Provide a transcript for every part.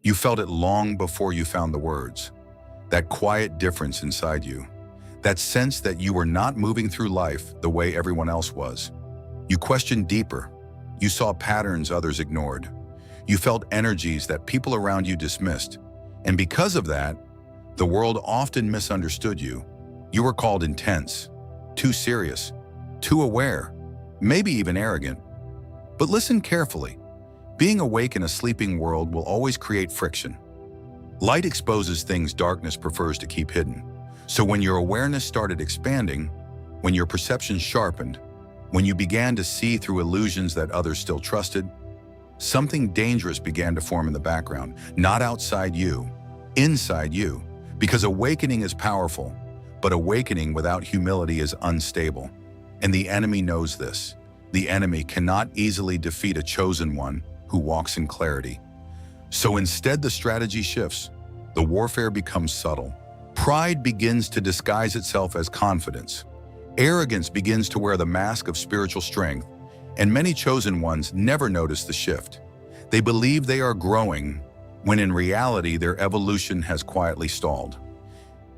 You felt it long before you found the words. That quiet difference inside you. That sense that you were not moving through life the way everyone else was. You questioned deeper. You saw patterns others ignored. You felt energies that people around you dismissed. And because of that, the world often misunderstood you. You were called intense, too serious, too aware, maybe even arrogant. But listen carefully. Being awake in a sleeping world will always create friction. Light exposes things darkness prefers to keep hidden. So when your awareness started expanding, when your perception sharpened, when you began to see through illusions that others still trusted, something dangerous began to form in the background, not outside you, inside you. Because awakening is powerful, but awakening without humility is unstable. And the enemy knows this. The enemy cannot easily defeat a chosen one who walks in clarity. So instead, the strategy shifts. The warfare becomes subtle. Pride begins to disguise itself as confidence. Arrogance begins to wear the mask of spiritual strength, and many chosen ones never notice the shift. They believe they are growing, when in reality their evolution has quietly stalled.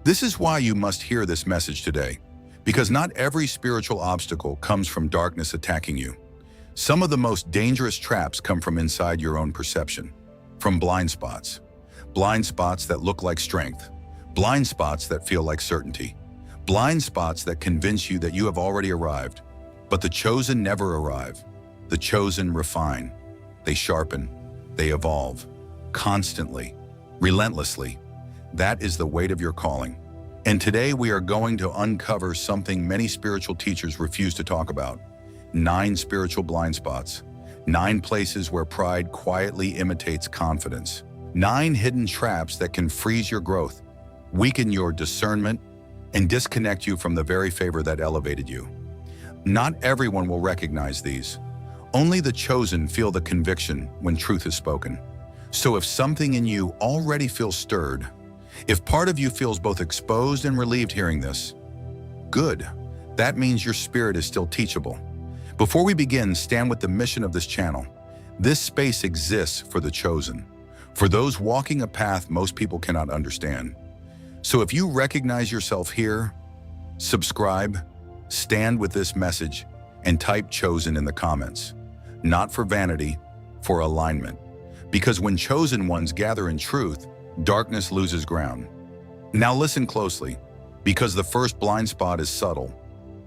This is why you must hear this message today, because not every spiritual obstacle comes from darkness attacking you. Some of the most dangerous traps come from inside your own perception, from blind spots. Blind spots that look like strength, blind spots that feel like certainty, blind spots that convince you that you have already arrived. But the chosen never arrive. The chosen refine. They sharpen. They evolve. Constantly. Relentlessly. That is the weight of your calling. And today we are going to uncover something many spiritual teachers refuse to talk about. 9 spiritual blind spots. 9 places where pride quietly imitates confidence. 9 hidden traps that can freeze your growth, weaken your discernment, and disconnect you from the very favor that elevated you. Not everyone will recognize these. Only the chosen feel the conviction when truth is spoken. So if something in you already feels stirred, if part of you feels both exposed and relieved hearing this, good. That means your spirit is still teachable. Before we begin, stand with the mission of this channel. This space exists for the chosen, for those walking a path most people cannot understand. So if you recognize yourself here, subscribe, stand with this message, and type chosen in the comments. Not for vanity, for alignment. Because when chosen ones gather in truth, darkness loses ground. Now listen closely, because the first blind spot is subtle.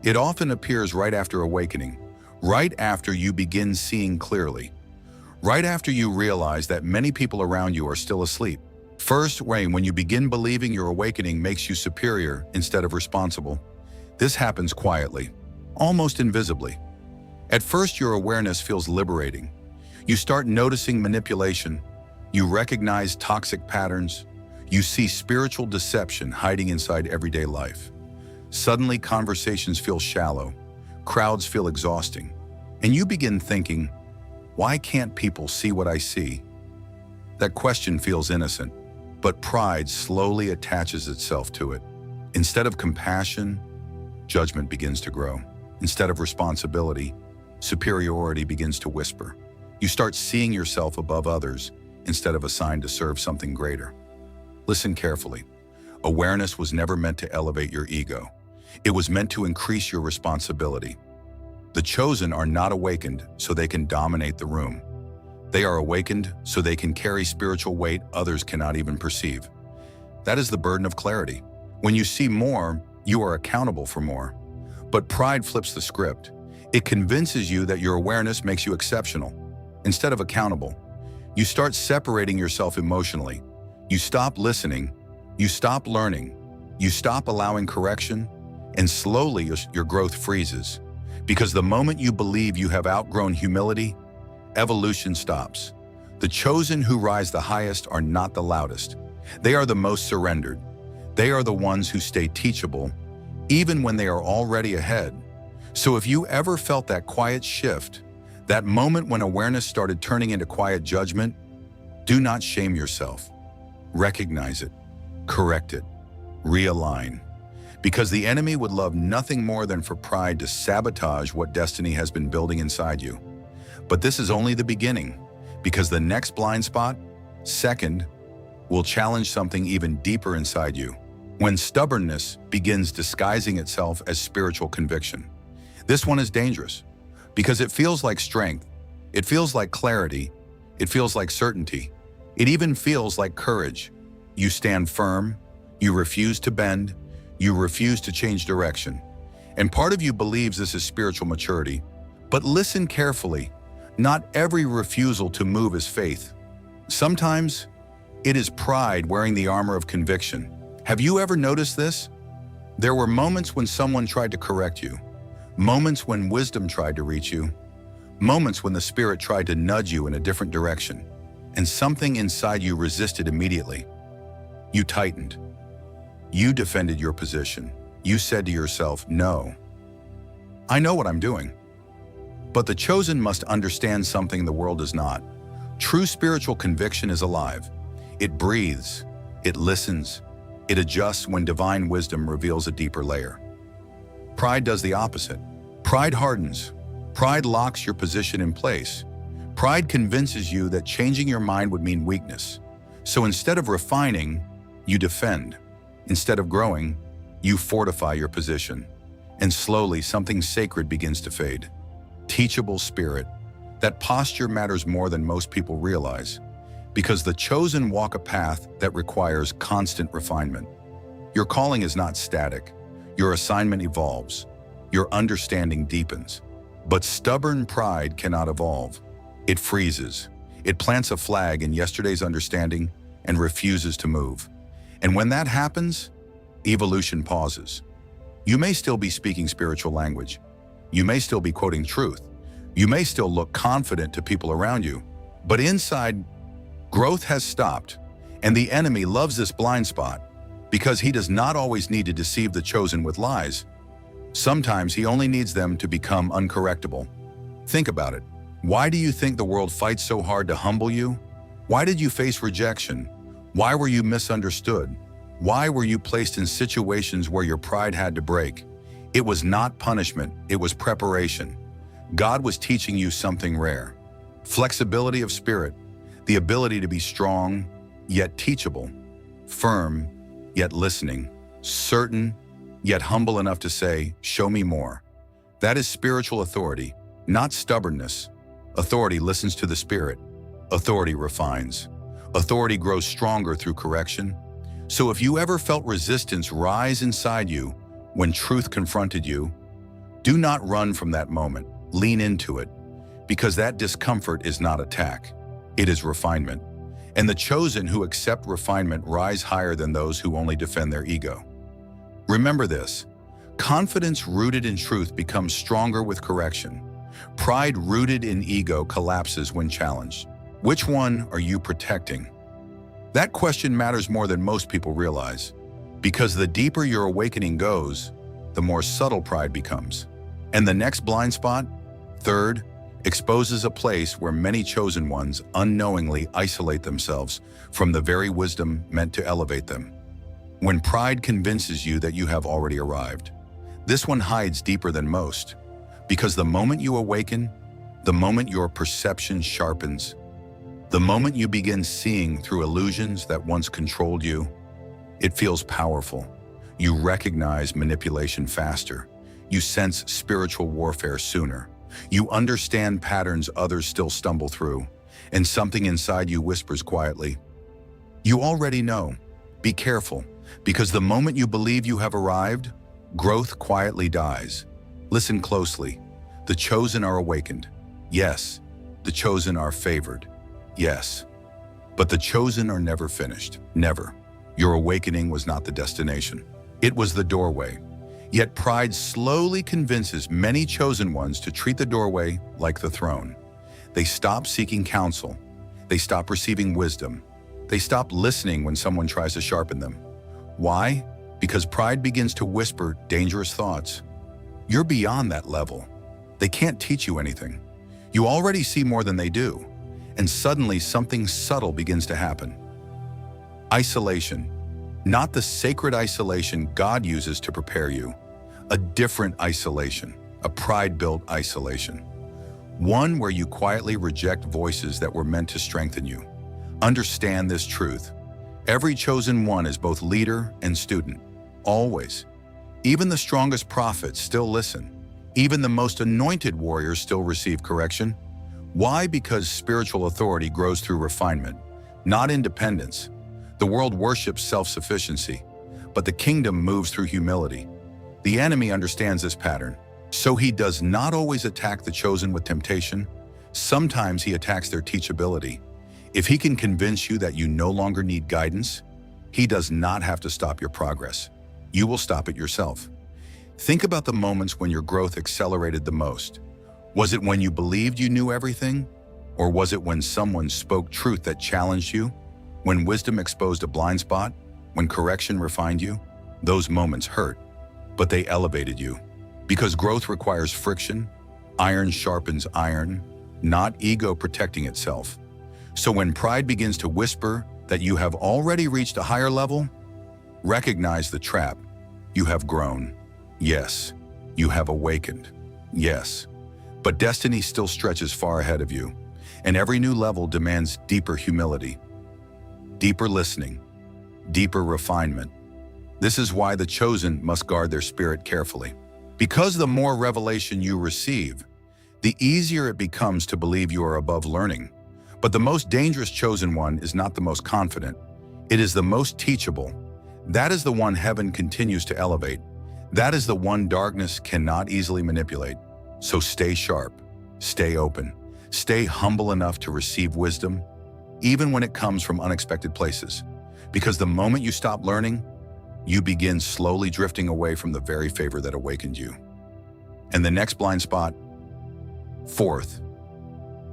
It often appears right after awakening, right after you begin seeing clearly, right after you realize that many people around you are still asleep. First, when you begin believing your awakening makes you superior instead of responsible. This happens quietly, almost invisibly. At first, your awareness feels liberating. You start noticing manipulation. You recognize toxic patterns. You see spiritual deception hiding inside everyday life. Suddenly, conversations feel shallow. Crowds feel exhausting. And you begin thinking, why can't people see what I see? That question feels innocent, but pride slowly attaches itself to it. Instead of compassion, judgment begins to grow. Instead of responsibility, superiority begins to whisper. You start seeing yourself above others instead of assigned to serve something greater. Listen carefully. Awareness was never meant to elevate your ego. It was meant to increase your responsibility. The chosen are not awakened so they can dominate the room. They are awakened so they can carry spiritual weight others cannot even perceive. That is the burden of clarity. When you see more, you are accountable for more. But pride flips the script. It convinces you that your awareness makes you exceptional. Instead of accountable, you start separating yourself emotionally. You stop listening. You stop learning. You stop allowing correction. And slowly your growth freezes. Because the moment you believe you have outgrown humility, evolution stops. The chosen who rise the highest are not the loudest. They are the most surrendered. They are the ones who stay teachable, even when they are already ahead. So if you ever felt that quiet shift, that moment when awareness started turning into quiet judgment, do not shame yourself. Recognize it, correct it, realign. Because the enemy would love nothing more than for pride to sabotage what destiny has been building inside you. But this is only the beginning, because the next blind spot Second, will challenge something even deeper inside you. When stubbornness begins disguising itself as spiritual conviction. This one is dangerous because it feels like strength, it feels like clarity, it feels like certainty, it even feels like courage. You stand firm, you refuse to bend, you refuse to change direction. And part of you believes this is spiritual maturity. But listen carefully, not every refusal to move is faith. Sometimes it is pride wearing the armor of conviction. Have you ever noticed this? There were moments when someone tried to correct you, moments when wisdom tried to reach you, moments when the Spirit tried to nudge you in a different direction, and something inside you resisted immediately. You tightened. You defended your position. You said to yourself, no, I know what I'm doing. But the chosen must understand something the world does not. True spiritual conviction is alive. It breathes, it listens, it adjusts when divine wisdom reveals a deeper layer. Pride does the opposite. Pride hardens. Pride locks your position in place. Pride convinces you that changing your mind would mean weakness. So instead of refining, you defend. Instead of growing, you fortify your position. And slowly, something sacred begins to fade. Teachable spirit. That posture matters more than most people realize, because the chosen walk a path that requires constant refinement. Your calling is not static. Your assignment evolves. Your understanding deepens. But stubborn pride cannot evolve. It freezes. It plants a flag in yesterday's understanding and refuses to move. And when that happens, evolution pauses. You may still be speaking spiritual language. You may still be quoting truth. You may still look confident to people around you. But inside, growth has stopped. And the enemy loves this blind spot because he does not always need to deceive the chosen with lies. Sometimes he only needs them to become uncorrectable. Think about it. Why do you think the world fights so hard to humble you? Why did you face rejection? Why were you misunderstood? Why were you placed in situations where your pride had to break? It was not punishment, it was preparation. God was teaching you something rare. Flexibility of spirit, the ability to be strong, yet teachable, firm, yet listening, certain, yet humble enough to say, show me more. That is spiritual authority, not stubbornness. Authority listens to the Spirit. Authority refines. Authority grows stronger through correction. So if you ever felt resistance rise inside you when truth confronted you, do not run from that moment. Lean into it, because that discomfort is not attack. It is refinement. And the chosen who accept refinement rise higher than those who only defend their ego. Remember this, confidence rooted in truth becomes stronger with correction. Pride rooted in ego collapses when challenged. Which one are you protecting? That question matters more than most people realize, because the deeper your awakening goes, the more subtle pride becomes. And the next blind spot, third, exposes a place where many chosen ones unknowingly isolate themselves from the very wisdom meant to elevate them. When pride convinces you that you have already arrived, this one hides deeper than most, because the moment you awaken, the moment your perception sharpens, the moment you begin seeing through illusions that once controlled you, it feels powerful. You recognize manipulation faster. You sense spiritual warfare sooner. You understand patterns others still stumble through, and something inside you whispers quietly, you already know. Be careful, because the moment you believe you have arrived, growth quietly dies. Listen closely. The chosen are awakened. Yes. The chosen are favored. Yes. But the chosen are never finished. Never. Your awakening was not the destination. It was the doorway. Yet pride slowly convinces many chosen ones to treat the doorway like the throne. They stop seeking counsel. They stop receiving wisdom. They stop listening when someone tries to sharpen them. Why? Because pride begins to whisper dangerous thoughts. You're beyond that level. They can't teach you anything. You already see more than they do. And suddenly something subtle begins to happen. Isolation. Not the sacred isolation God uses to prepare you. A different isolation, a pride-built isolation. One where you quietly reject voices that were meant to strengthen you. Understand this truth. Every chosen one is both leader and student, always. Even the strongest prophets still listen. Even the most anointed warriors still receive correction. Why? Because spiritual authority grows through refinement, not independence. The world worships self-sufficiency, but the kingdom moves through humility. The enemy understands this pattern, so he does not always attack the chosen with temptation. Sometimes he attacks their teachability. If he can convince you that you no longer need guidance, he does not have to stop your progress. You will stop it yourself. Think about the moments when your growth accelerated the most. Was it when you believed you knew everything? Or was it when someone spoke truth that challenged you? When wisdom exposed a blind spot? When correction refined you? Those moments hurt, but they elevated you. Because growth requires friction, iron sharpens iron, not ego protecting itself. So when pride begins to whisper that you have already reached a higher level, recognize the trap. You have grown. Yes. You have awakened. Yes. But destiny still stretches far ahead of you, and every new level demands deeper humility, deeper listening, deeper refinement. This is why the chosen must guard their spirit carefully. Because the more revelation you receive, the easier it becomes to believe you are above learning. But the most dangerous chosen one is not the most confident. It is the most teachable. That is the one heaven continues to elevate. That is the one darkness cannot easily manipulate. So stay sharp, stay open, stay humble enough to receive wisdom, even when it comes from unexpected places. Because the moment you stop learning, you begin slowly drifting away from the very favor that awakened you. And the next blind spot, fourth.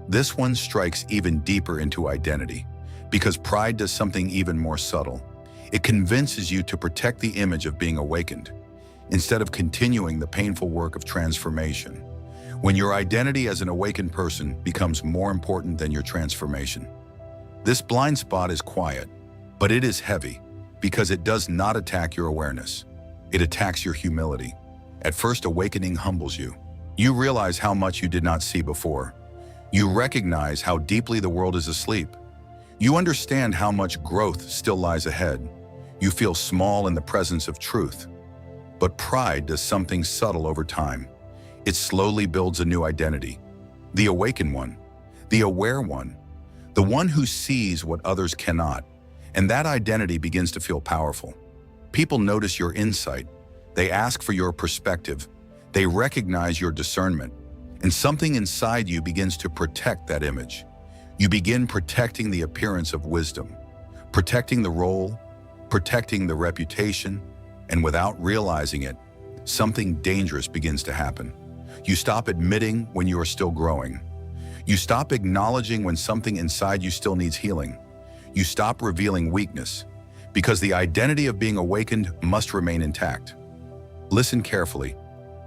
This one strikes even deeper into identity, because pride does something even more subtle. It convinces you to protect the image of being awakened, instead of continuing the painful work of transformation. When your identity as an awakened person becomes more important than your transformation. This blind spot is quiet, but it is heavy, because it does not attack your awareness. It attacks your humility. At first, awakening humbles you. You realize how much you did not see before. You recognize how deeply the world is asleep. You understand how much growth still lies ahead. You feel small in the presence of truth. But pride does something subtle over time. It slowly builds a new identity. The awakened one, the aware one, the one who sees what others cannot. And that identity begins to feel powerful. People notice your insight. They ask for your perspective. They recognize your discernment. And something inside you begins to protect that image. You begin protecting the appearance of wisdom, protecting the role, protecting the reputation, and without realizing it, something dangerous begins to happen. You stop admitting when you are still growing. You stop acknowledging when something inside you still needs healing. You stop revealing weakness, because the identity of being awakened must remain intact. Listen carefully.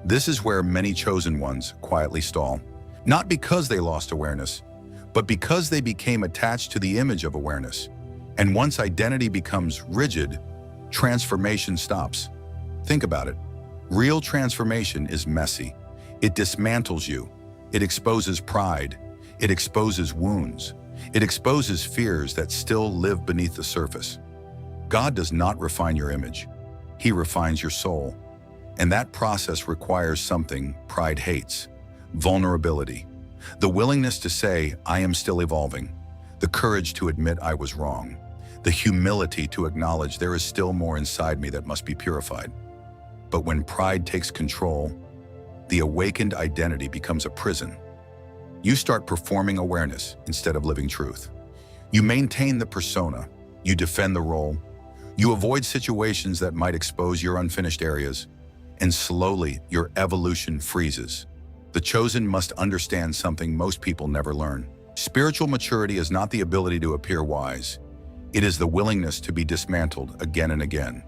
This is where many chosen ones quietly stall, not because they lost awareness, but because they became attached to the image of awareness. And once identity becomes rigid, transformation stops. Think about it. Real transformation is messy. It dismantles you. It exposes pride. It exposes wounds. It exposes fears that still live beneath the surface. God does not refine your image. He refines your soul. And that process requires something pride hates: vulnerability. The willingness to say, I am still evolving. The courage to admit I was wrong. The humility to acknowledge there is still more inside me that must be purified. But when pride takes control, the awakened identity becomes a prison. You start performing awareness instead of living truth. You maintain the persona. You defend the role. You avoid situations that might expose your unfinished areas. And slowly, your evolution freezes. The chosen must understand something most people never learn. Spiritual maturity is not the ability to appear wise. It is the willingness to be dismantled again and again.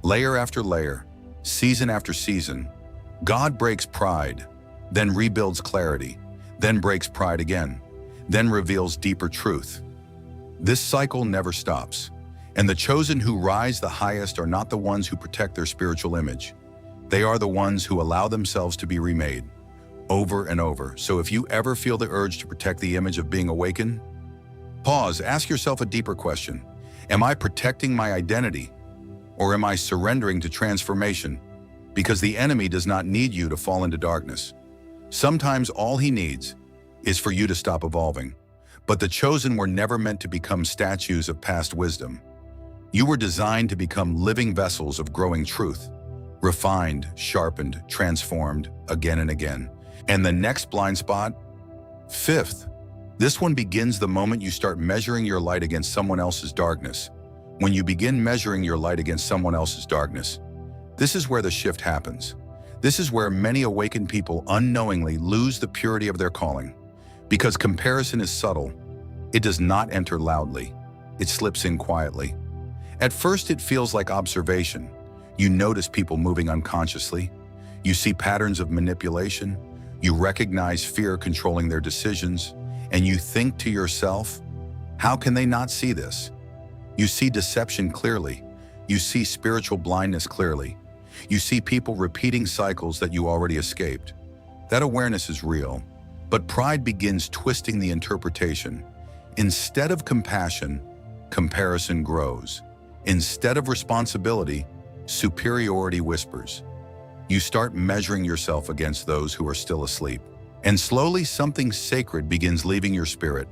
Layer after layer, season after season, God breaks pride, then rebuilds clarity, then breaks pride again, then reveals deeper truth. This cycle never stops. And the chosen who rise the highest are not the ones who protect their spiritual image. They are the ones who allow themselves to be remade over and over. So if you ever feel the urge to protect the image of being awakened, Pause, ask yourself a deeper question. Am I protecting my identity, or am I surrendering to transformation? Because the enemy does not need you to fall into darkness. Sometimes all he needs is for you to stop evolving. But the chosen were never meant to become statues of past wisdom. You were designed to become living vessels of growing truth, refined, sharpened, transformed again and again. And the next blind spot? Fifth, this one begins the moment you start measuring your light against someone else's darkness. When you begin measuring your light against someone else's darkness, this is where the shift happens. This is where many awakened people unknowingly lose the purity of their calling. Because comparison is subtle, it does not enter loudly. It slips in quietly. At first, it feels like observation. You notice people moving unconsciously. You see patterns of manipulation. You recognize fear controlling their decisions. And you think to yourself, how can they not see this? You see deception clearly. You see spiritual blindness clearly. You see people repeating cycles that you already escaped. That awareness is real, but pride begins twisting the interpretation. Instead of compassion, comparison grows. Instead of responsibility, superiority whispers. You start measuring yourself against those who are still asleep. And slowly something sacred begins leaving your spirit.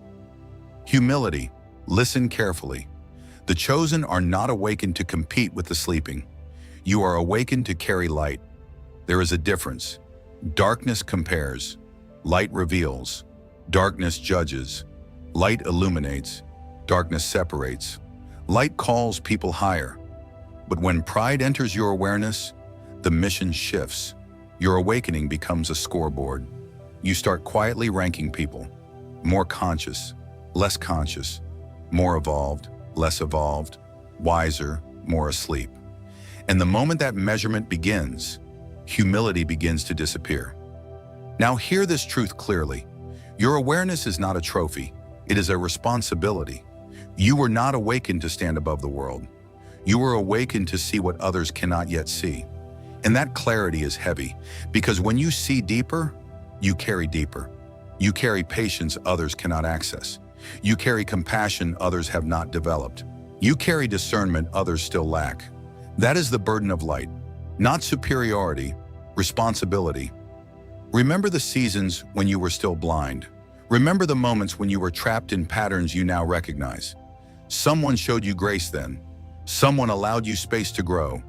Humility. Listen carefully. The chosen are not awakened to compete with the sleeping. You are awakened to carry light. There is a difference. Darkness compares. Light reveals. Darkness judges. Light illuminates. Darkness separates. Light calls people higher. But when pride enters your awareness, the mission shifts. Your awakening becomes a scoreboard. You start quietly ranking people. More conscious, less conscious. More evolved, less evolved. Wiser, more asleep. And the moment that measurement begins, humility begins to disappear. Now hear this truth clearly. Your awareness is not a trophy. It is a responsibility. You were not awakened to stand above the world. You were awakened to see what others cannot yet see. And that clarity is heavy, because when you see deeper, you carry deeper. You carry patience others cannot access. You carry compassion others have not developed. You carry discernment others still lack. That is the burden of light, not superiority, responsibility. Remember the seasons when you were still blind. Remember the moments when you were trapped in patterns you now recognize. Someone showed you grace then. Someone allowed you space to grow.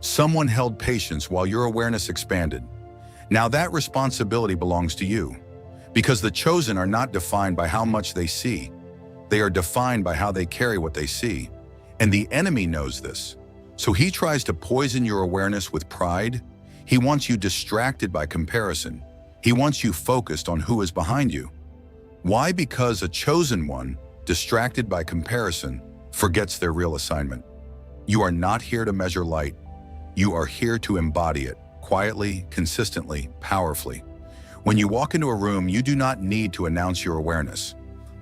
Someone held patience while your awareness expanded. Now that responsibility belongs to you, because the chosen are not defined by how much they see. They are defined by how they carry what they see. And the enemy knows this. So he tries to poison your awareness with pride. He wants you distracted by comparison. He wants you focused on who is behind you. Why? Because a chosen one, distracted by comparison, forgets their real assignment. You are not here to measure light. You are here to embody it, quietly, consistently, powerfully. When you walk into a room, you do not need to announce your awareness.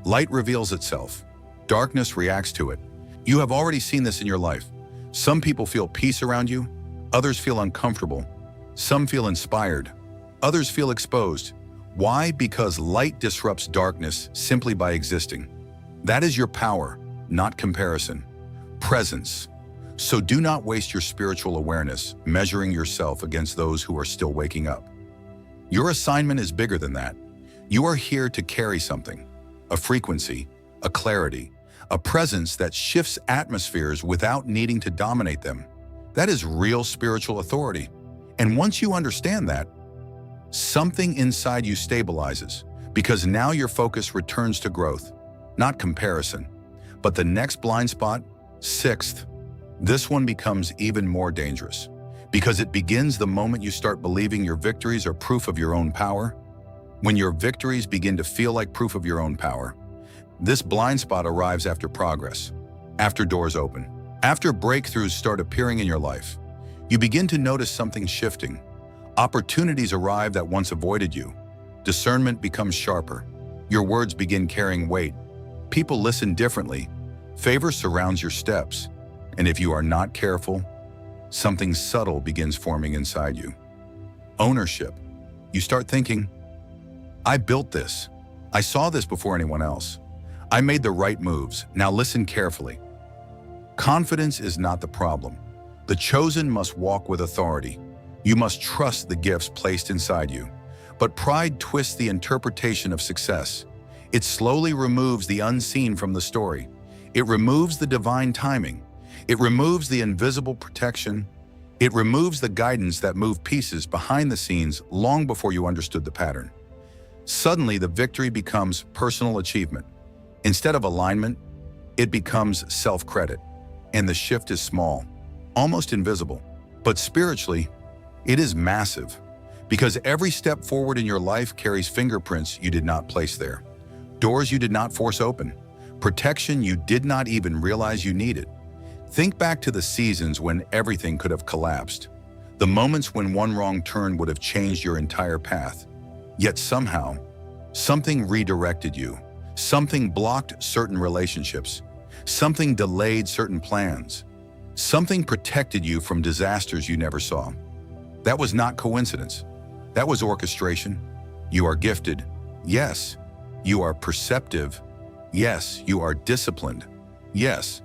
Light reveals itself. Darkness reacts to it. You have already seen this in your life. Some people feel peace around you. Others feel uncomfortable. Some feel inspired. Others feel exposed. Why? Because light disrupts darkness simply by existing. That is your power, not comparison. Presence. So do not waste your spiritual awareness measuring yourself against those who are still waking up. Your assignment is bigger than that. You are here to carry something, a frequency, a clarity, a presence that shifts atmospheres without needing to dominate them. That is real spiritual authority. And once you understand that, something inside you stabilizes, because now your focus returns to growth, not comparison. But the next blind spot, sixth, this one becomes even more dangerous, because it begins the moment you start believing your victories are proof of your own power. When your victories begin to feel like proof of your own power, this blind spot arrives after progress, after doors open, after breakthroughs start appearing in your life. You begin to notice something shifting. Opportunities arrive that once avoided you. Discernment becomes sharper. Your words begin carrying weight. People listen differently. Favor surrounds your steps. And if you are not careful, something subtle begins forming inside you. Ownership. You start thinking, I built this. I saw this before anyone else. I made the right moves. Now listen carefully. Confidence is not the problem. The chosen must walk with authority. You must trust the gifts placed inside you. But pride twists the interpretation of success. It slowly removes the unseen from the story. It removes the divine timing. It removes the invisible protection. It removes the guidance that moved pieces behind the scenes long before you understood the pattern. Suddenly, the victory becomes personal achievement. Instead of alignment, it becomes self-credit. And the shift is small, almost invisible. But spiritually, it is massive. Because every step forward in your life carries fingerprints you did not place there. Doors you did not force open. Protection you did not even realize you needed. Think back to the seasons when everything could have collapsed. The moments when one wrong turn would have changed your entire path. Yet somehow, something redirected you. Something blocked certain relationships. Something delayed certain plans. Something protected you from disasters you never saw. That was not coincidence. That was orchestration. You are gifted. Yes. You are perceptive. Yes. You are disciplined. Yes.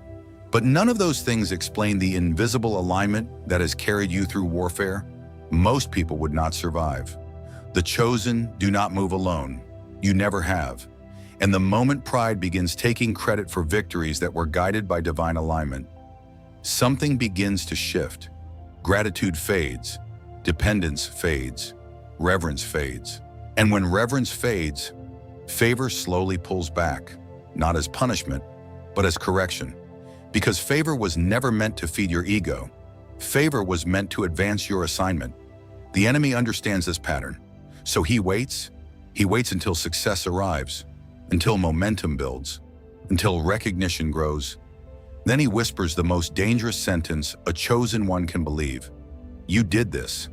But none of those things explain the invisible alignment that has carried you through warfare. Most people would not survive. The chosen do not move alone. You never have. And the moment pride begins taking credit for victories that were guided by divine alignment, something begins to shift. Gratitude fades. Dependence fades. Reverence fades. And when reverence fades, favor slowly pulls back, not as punishment, but as correction. Because favor was never meant to feed your ego. Favor was meant to advance your assignment. The enemy understands this pattern. So he waits. He waits until success arrives, until momentum builds, until recognition grows. Then he whispers the most dangerous sentence a chosen one can believe. You did this.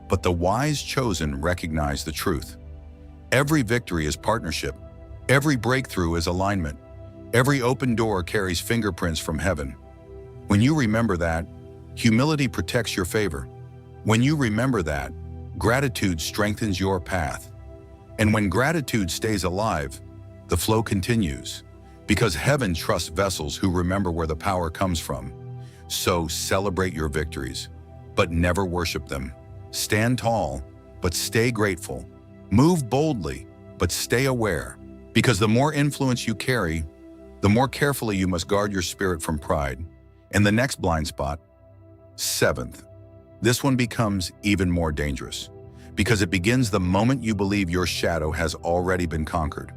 But the wise chosen recognize the truth. Every victory is partnership. Every breakthrough is alignment. Every open door carries fingerprints from heaven. When you remember that, humility protects your favor. When you remember that, gratitude strengthens your path. And when gratitude stays alive, the flow continues. Because heaven trusts vessels who remember where the power comes from. So celebrate your victories, but never worship them. Stand tall, but stay grateful. Move boldly, but stay aware. Because the more influence you carry, the more carefully you must guard your spirit from pride. And the next blind spot, seventh. This one becomes even more dangerous because it begins the moment you believe your shadow has already been conquered.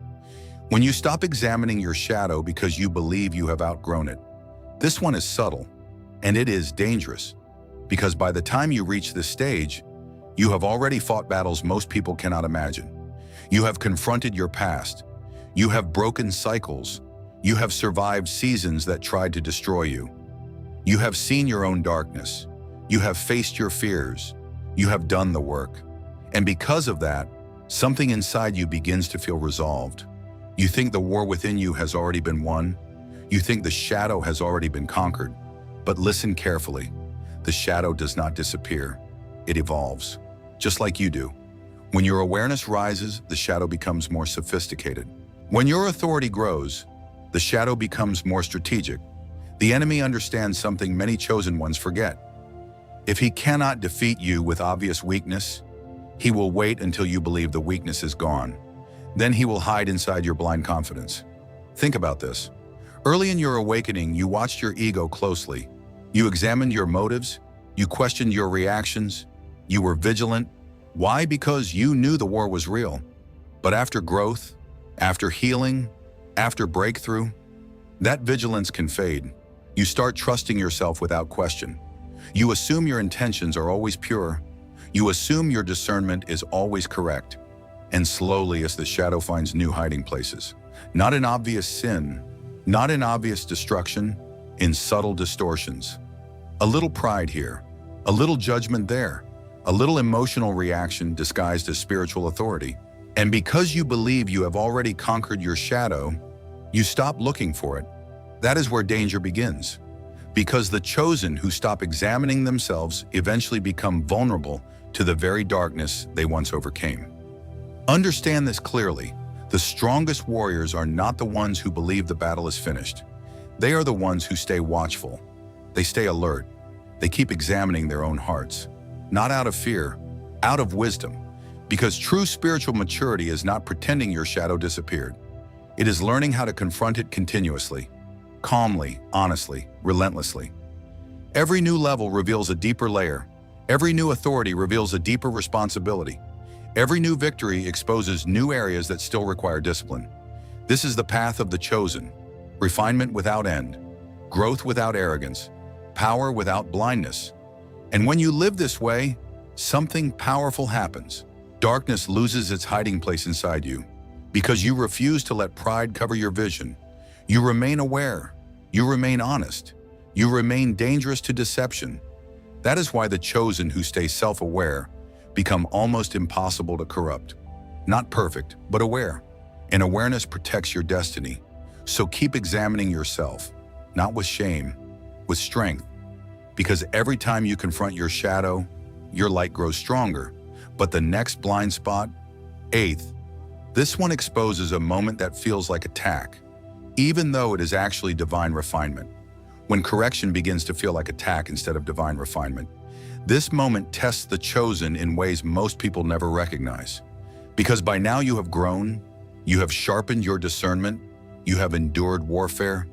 When you stop examining your shadow because you believe you have outgrown it. This one is subtle, and it is dangerous because by the time you reach this stage, you have already fought battles most people cannot imagine. You have confronted your past. You have broken cycles. You have survived seasons that tried to destroy you. You have seen your own darkness. You have faced your fears. You have done the work. And because of that, something inside you begins to feel resolved. You think the war within you has already been won. You think the shadow has already been conquered. But listen carefully. The shadow does not disappear. It evolves, just like you do. When your awareness rises, the shadow becomes more sophisticated. When your authority grows, the shadow becomes more strategic. The enemy understands something many chosen ones forget. If he cannot defeat you with obvious weakness, he will wait until you believe the weakness is gone. Then he will hide inside your blind confidence. Think about this. Early in your awakening, you watched your ego closely. You examined your motives. You questioned your reactions. You were vigilant. Why? Because you knew the war was real. But after growth, after healing, after breakthrough, that vigilance can fade. You start trusting yourself without question. You assume your intentions are always pure. You assume your discernment is always correct. And slowly, as the shadow finds new hiding places, not in obvious sin, not in obvious destruction, in subtle distortions. A little pride here, a little judgment there, a little emotional reaction disguised as spiritual authority. And because you believe you have already conquered your shadow, you stop looking for it. That is where danger begins. Because the chosen who stop examining themselves eventually become vulnerable to the very darkness they once overcame. Understand this clearly. The strongest warriors are not the ones who believe the battle is finished. They are the ones who stay watchful. They stay alert. They keep examining their own hearts. Not out of fear, out of wisdom. Because true spiritual maturity is not pretending your shadow disappeared. It is learning how to confront it continuously, calmly, honestly, relentlessly. Every new level reveals a deeper layer. Every new authority reveals a deeper responsibility. Every new victory exposes new areas that still require discipline. This is the path of the chosen. Refinement without end, growth without arrogance, power without blindness. And when you live this way, something powerful happens. Darkness loses its hiding place inside you because you refuse to let pride cover your vision. You remain aware. You remain honest. You remain dangerous to deception. That is why the chosen who stay self-aware become almost impossible to corrupt. Not perfect, but aware. And awareness protects your destiny. So keep examining yourself, not with shame, with strength. Because every time you confront your shadow, your light grows stronger. But the next blind spot, 8th, this one exposes a moment that feels like attack, even though it is actually divine refinement. When correction begins to feel like attack instead of divine refinement, this moment tests the chosen in ways most people never recognize. Because by now you have grown, you have sharpened your discernment, you have endured warfare,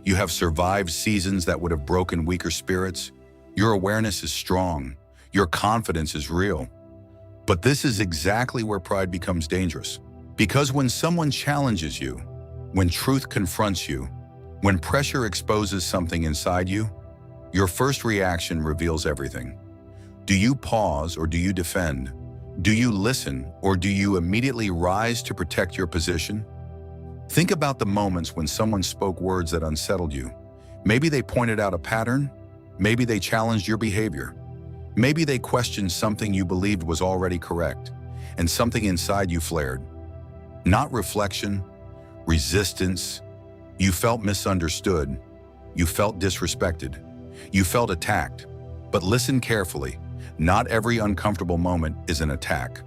you have survived seasons that would have broken weaker spirits. Your awareness is strong, your confidence is real. But this is exactly where pride becomes dangerous. Because when someone challenges you, when truth confronts you, when pressure exposes something inside you, your first reaction reveals everything. Do you pause or do you defend? Do you listen or do you immediately rise to protect your position? Think about the moments when someone spoke words that unsettled you. Maybe they pointed out a pattern. Maybe they challenged your behavior. Maybe they questioned something you believed was already correct, and something inside you flared. Not reflection, resistance. You felt misunderstood. You felt disrespected. You felt attacked. But listen carefully. Not every uncomfortable moment is an attack.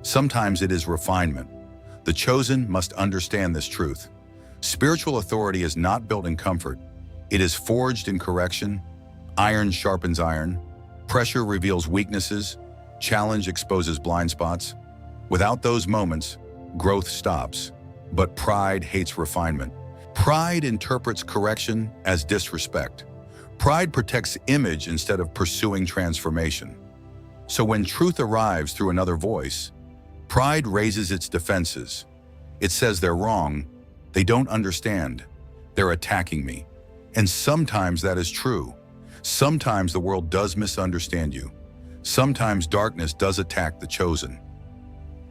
Sometimes it is refinement. The chosen must understand this truth. Spiritual authority is not built in comfort. It is forged in correction. Iron sharpens iron. Pressure reveals weaknesses. Challenge exposes blind spots. Without those moments, growth stops. But pride hates refinement. Pride interprets correction as disrespect. Pride protects image instead of pursuing transformation. So when truth arrives through another voice, pride raises its defenses. It says they're wrong, they don't understand, they're attacking me. And sometimes that is true. Sometimes the world does misunderstand you. Sometimes darkness does attack the chosen.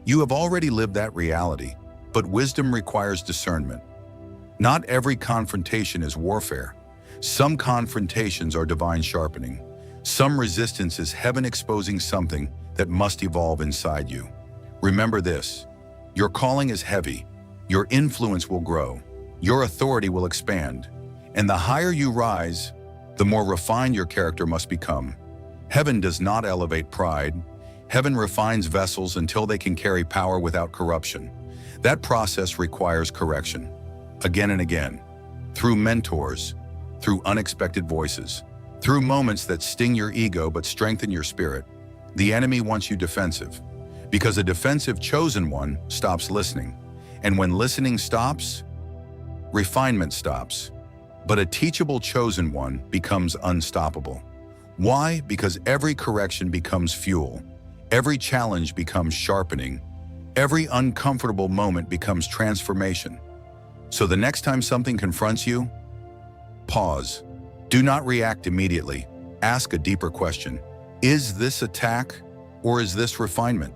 You have already lived that reality, but wisdom requires discernment. Not every confrontation is warfare. Some confrontations are divine sharpening. Some resistance is heaven exposing something that must evolve inside you. Remember this, your calling is heavy, your influence will grow, your authority will expand, and the higher you rise, the more refined your character must become. Heaven does not elevate pride. Heaven refines vessels until they can carry power without corruption. That process requires correction, again and again, through mentors, through unexpected voices, through moments that sting your ego but strengthen your spirit. The enemy wants you defensive, because a defensive chosen one stops listening. And when listening stops, refinement stops. But a teachable chosen one becomes unstoppable. Why? Because every correction becomes fuel. Every challenge becomes sharpening. Every uncomfortable moment becomes transformation. So the next time something confronts you, pause. Do not react immediately. Ask a deeper question. Is this attack or is this refinement?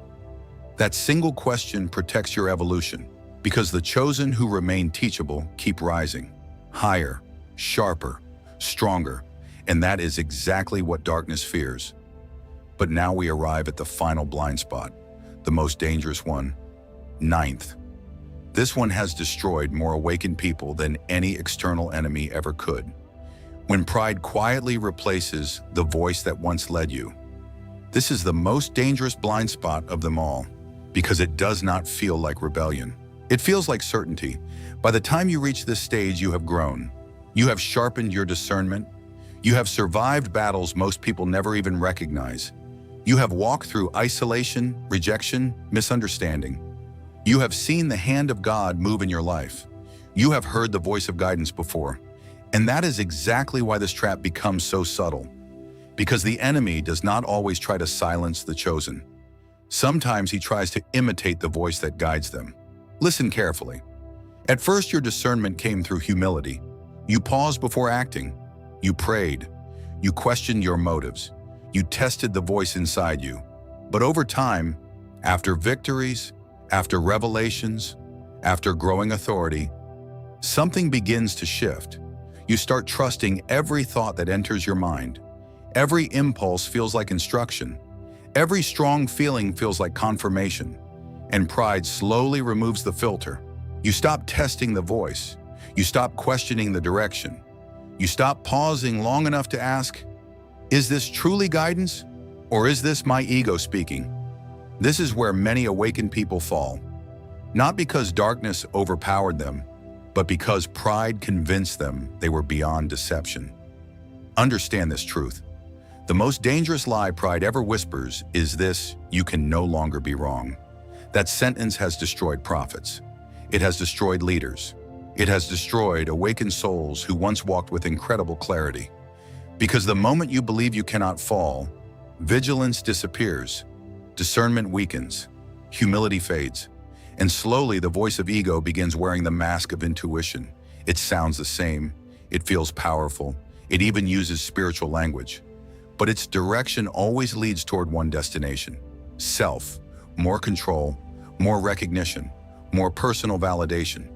That single question protects your evolution, because the chosen who remain teachable keep rising, higher, sharper, stronger, and that is exactly what darkness fears. But now we arrive at the final blind spot, the most dangerous one, 9th. This one has destroyed more awakened people than any external enemy ever could. When pride quietly replaces the voice that once led you. This is the most dangerous blind spot of them all, because it does not feel like rebellion. It feels like certainty. By the time you reach this stage, you have grown. You have sharpened your discernment. You have survived battles most people never even recognize. You have walked through isolation, rejection, misunderstanding. You have seen the hand of God move in your life. You have heard the voice of guidance before. And that is exactly why this trap becomes so subtle. Because the enemy does not always try to silence the chosen. Sometimes he tries to imitate the voice that guides them. Listen carefully. At first, your discernment came through humility. You paused before acting. You prayed. You questioned your motives. You tested the voice inside you. But over time, after victories, after revelations, after growing authority, something begins to shift. You start trusting every thought that enters your mind. Every impulse feels like instruction. Every strong feeling feels like confirmation. And pride slowly removes the filter. You stop testing the voice. You stop questioning the direction. You stop pausing long enough to ask, is this truly guidance? Or is this my ego speaking? This is where many awakened people fall. Not because darkness overpowered them, but because pride convinced them they were beyond deception. Understand this truth. The most dangerous lie pride ever whispers is this: you can no longer be wrong. That sentence has destroyed prophets. It has destroyed leaders. It has destroyed awakened souls who once walked with incredible clarity. Because the moment you believe you cannot fall, vigilance disappears, discernment weakens, humility fades, and slowly the voice of ego begins wearing the mask of intuition. It sounds the same, it feels powerful, it even uses spiritual language. But its direction always leads toward one destination: self, more control, more recognition, more personal validation.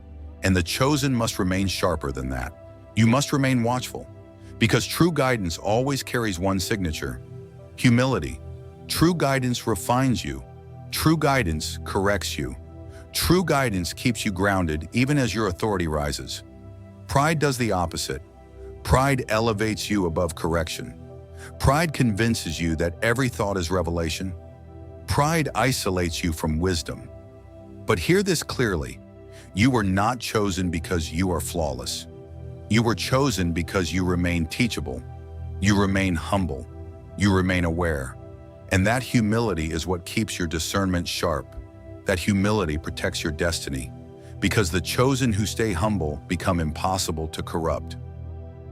And the chosen must remain sharper than that. You must remain watchful, because true guidance always carries one signature: humility. True guidance refines you. True guidance corrects you. True guidance keeps you grounded even as your authority rises. Pride does the opposite. Pride elevates you above correction. Pride convinces you that every thought is revelation. Pride isolates you from wisdom. But hear this clearly: you were not chosen because you are flawless. You were chosen because you remain teachable. You remain humble. You remain aware. And that humility is what keeps your discernment sharp. That humility protects your destiny, because the chosen who stay humble become impossible to corrupt.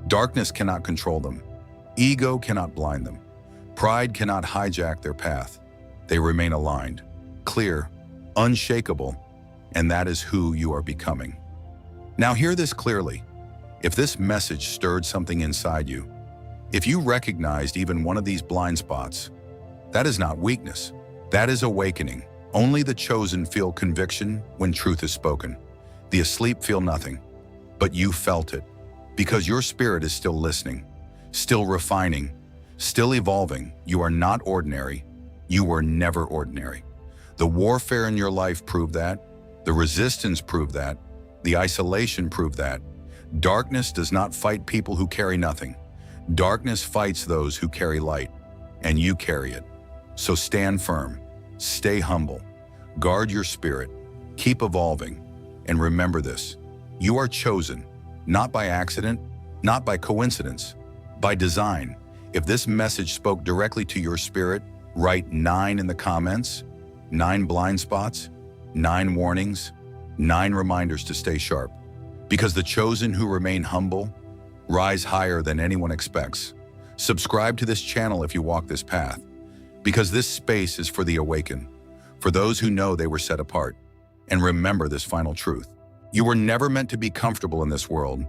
Darkness cannot control them. Ego cannot blind them. Pride cannot hijack their path. They remain aligned, clear, unshakable, and that is who you are becoming. Now hear this clearly. If this message stirred something inside you, if you recognized even one of these blind spots, that is not weakness. That is awakening. Only the chosen feel conviction when truth is spoken. The asleep feel nothing, but you felt it, because your spirit is still listening, still refining, still evolving. You are not ordinary. You were never ordinary. The warfare in your life proved that. The resistance proved that. The isolation proved that. Darkness does not fight people who carry nothing. Darkness fights those who carry light, and you carry it. So stand firm, stay humble, guard your spirit, keep evolving, and remember this: you are chosen, not by accident, not by coincidence, by design. If this message spoke directly to your spirit, write 9 in the comments. 9 blind spots, 9 warnings, 9 reminders to stay sharp. Because the chosen who remain humble rise higher than anyone expects. Subscribe to this channel if you walk this path, because this space is for the awakened, for those who know they were set apart. And remember this final truth: you were never meant to be comfortable in this world.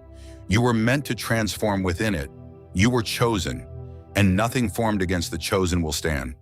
You were meant to transform within it. You were chosen, and nothing formed against the chosen will stand.